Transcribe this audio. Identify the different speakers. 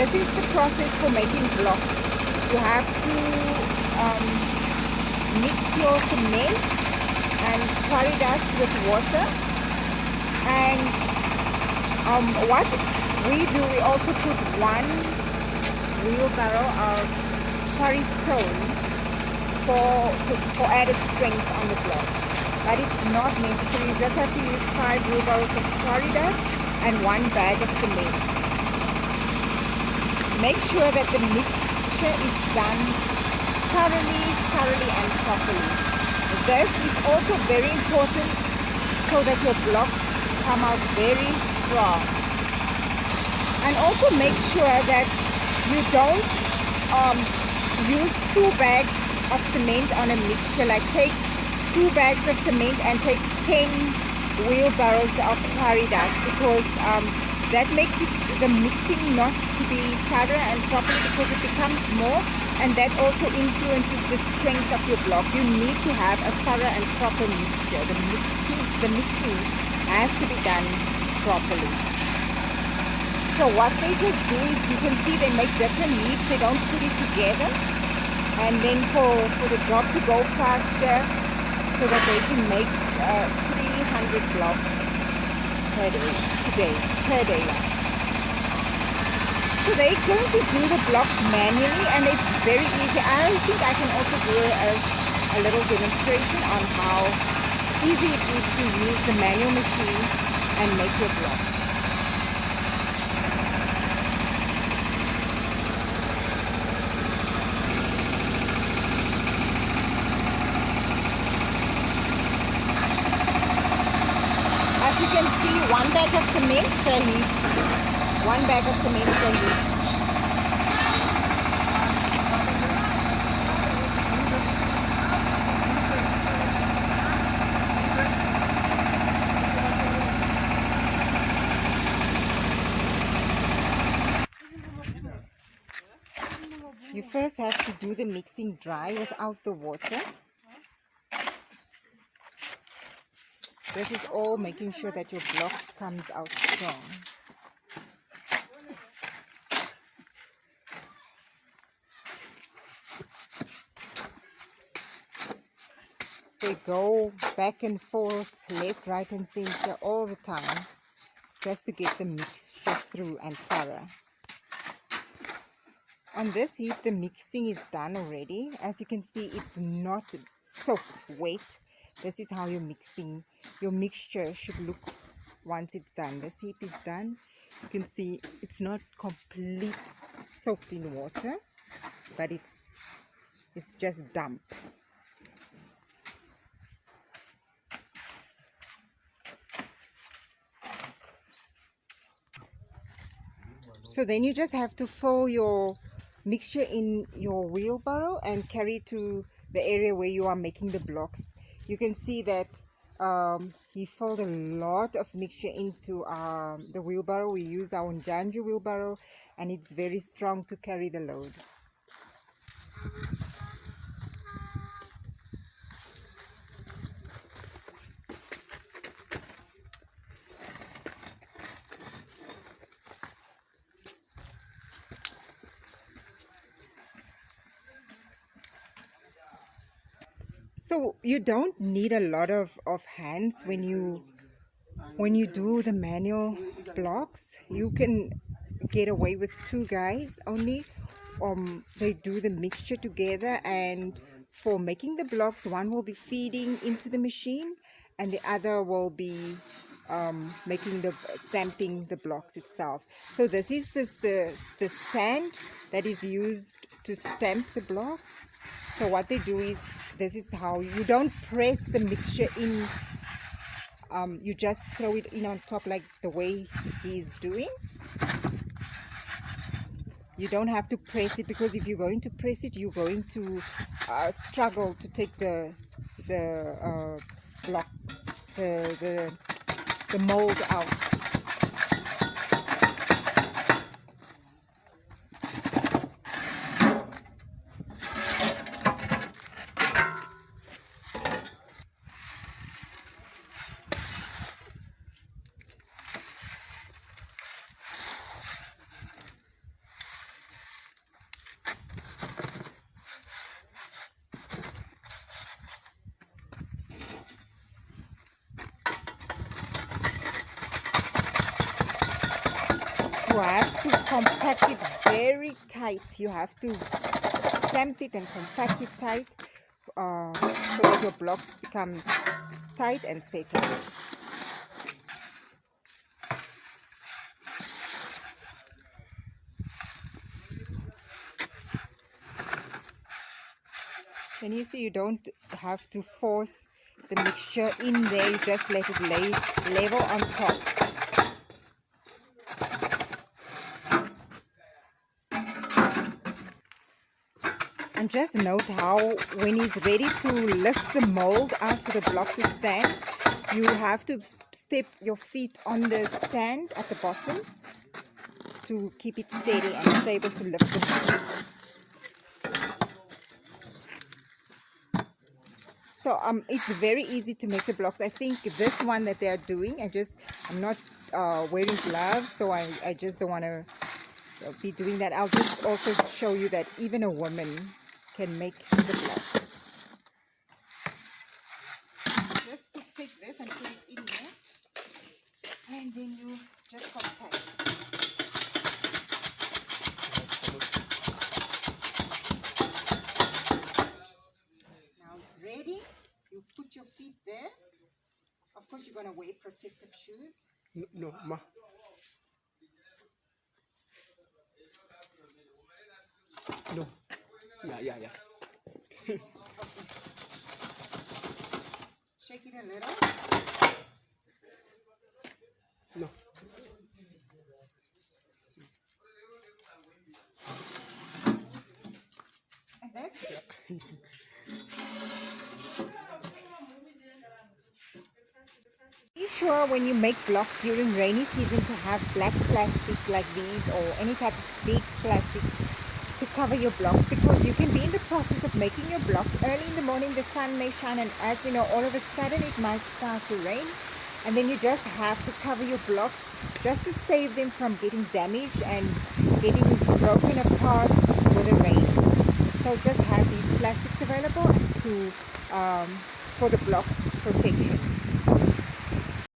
Speaker 1: This is the process for making blocks. You have to mix your cement and quarry dust with water. And what we do, we also put one wheelbarrow of quarry stone for added strength on the block. But it's not necessary. You just have to use 5 wheelbarrows of quarry dust and 1 bag of cement. Make sure that the mixture is done thoroughly and properly. This is also very important so that your blocks come out very strong. And also make sure that you don't use 2 bags of cement on a mixture. Like take 2 bags of cement and take 10 wheelbarrows of quarry dust, because that makes the mixing not to be thorough and properly, because it becomes more, and that also influences the strength of your block. You need to have a thorough and proper mixture. The mixing has to be done properly. So what they just do is, you can see they make different leaves. They don't put it together. And then for the job to go faster, so that they can make 300 blocks per day. So they're going to do the blocks manually, and it's very easy. I think I can also do a little demonstration on how easy it is to use the manual machine and make your blocks. As you can see, 1 bag of cement per leaf. 1 bag of cement per leaf. You first have to do the mixing dry without the water. This is all making sure that your blocks comes out strong. They go back and forth, left, right and center all the time, just to get the mixture through and thorough. On this heat, the mixing is done already. As you can see, it's not soaked wet. This is how your mixture should look once it's done. This heap is done. You can see it's not complete soaked in water, but it's just damp. So then you just have to fill your mixture in your wheelbarrow and carry it to the area where you are making the blocks. You can see that he filled a lot of mixture into the wheelbarrow. We use our Njanju wheelbarrow, and it's very strong to carry the load. So you don't need a lot of hands when you do the manual blocks. You can get away with 2 guys only. They do the mixture together, and for making the blocks, one will be feeding into the machine and the other will be stamping the blocks itself. So this is the stand that is used to stamp the blocks. So what they do is, this is how you don't press the mixture in. You just throw it in on top like the way he's doing. You don't have to press it, because if you're going to press it, you're going to struggle to take the blocks, the mold out. you have to compact it very tight. You have to stamp it and compact it tight so that your blocks becomes tight and settled. Then you see you don't have to force the mixture in there, you just let it lay level on top. And just note how when it's ready to lift the mold out for the block to stand, you have to step your feet on the stand at the bottom to keep it steady and stable to lift the mold. So it's very easy to make the blocks. I think this one that they are doing, I'm not wearing gloves, so I just don't want to be doing that. I'll just also show you that even a woman can make the blocks. Just take this and put it in here, and then you just compact. Now it's ready. You put your feet there. Of course, you're going to wear protective shoes.
Speaker 2: No, ma. No. Yeah.
Speaker 1: Shake it a little.
Speaker 2: No.
Speaker 1: And that's it. Be sure when you make blocks during rainy season to have black plastic like these or any type of big plastic to cover your blocks, because you can be in the process of making your blocks early in the morning, the sun may shine, and as we know, all of a sudden it might start to rain, and then you just have to cover your blocks just to save them from getting damaged and getting broken apart with the rain. So just have these plastics available for the blocks protection.